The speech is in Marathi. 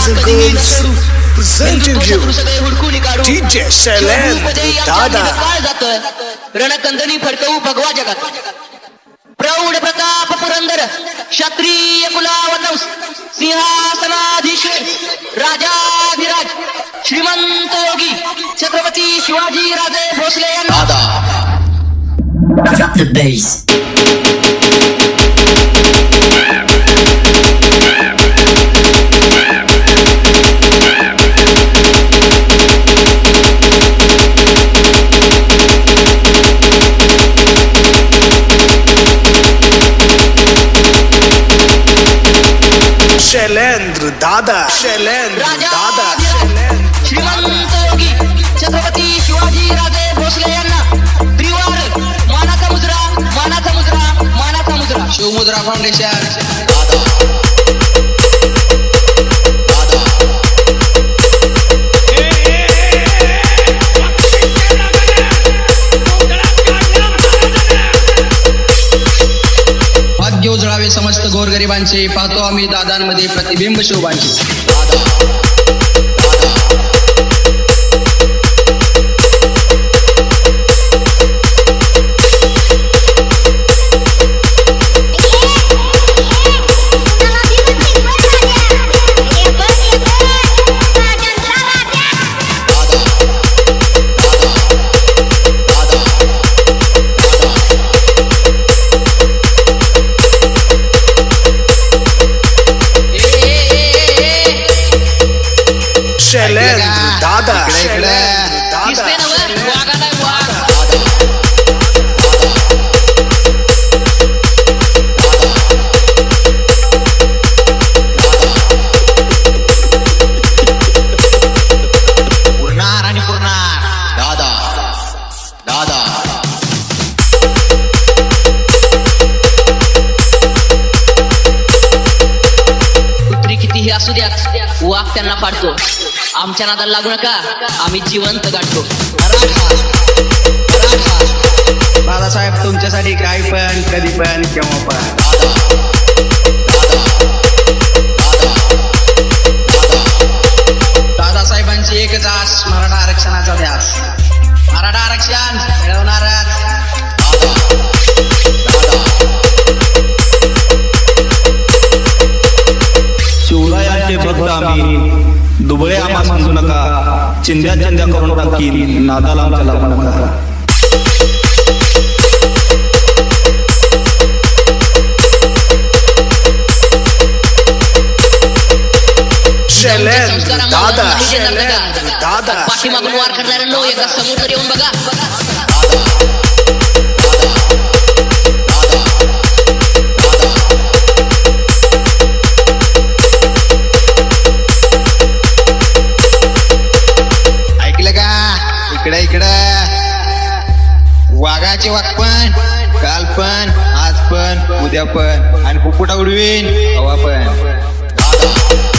boys and girls, presenting you DJ Shailendra Dada. रणकंदनी फडकवू भगवा जगात प्रौढ प्रताप पुरंदर क्षत्रिय कुलावतंस सिंहासनाधीश्वर राजाधिराज श्रीमंत योगी छत्रपती शिवाजी राजे भोसले यांना Drop the bass. Shailendra Dada. Shailendra Dada. श्रीमंत योगी छत्रपती शिवाजी राजे भोसले यांना त्रिवार मानाचा मुद्रा मानाचा मुद्रा मानाचा मुद्रा शिवमुद्रा फाउंडेशन भाग्य उजळावे समस्त गोरगरिबांचे पाहतो आम्ही दादांमध्ये प्रतिबिंब शोभांचे Shailendra Dada. Shailendra Dada. पूर्णार आणि पूर्णार दादा दादा कुत्री कितीही असू द्या वाघ त्यांना पाडतो आमच्या नादाला लागू नका आम्ही जिवंत गाठतो दादासाहेब तुमच्यासाठी काय पण कधी पण केव्हा पण दादासाहेबांची एकच आस मराठा आरक्षणाचा ध्यास मराठा आरक्षण मिळवणारच शिवरायांचे भक्त आम्ही दुबळे आम्हा समजू नका चिंध्या चिंध्या करून टाकीन नादाला आमच्या लागू नका Shailendra Dada. Shailendra Dada. पाठीमागून वार करणाऱ्यांनो एकदा समोर तर येऊन बघा ऐकलं का इकडे इकडे वाघाचे वाघ पण काल पण आज पण उद्या पण आणि पुपुटा उडवीन हवा पण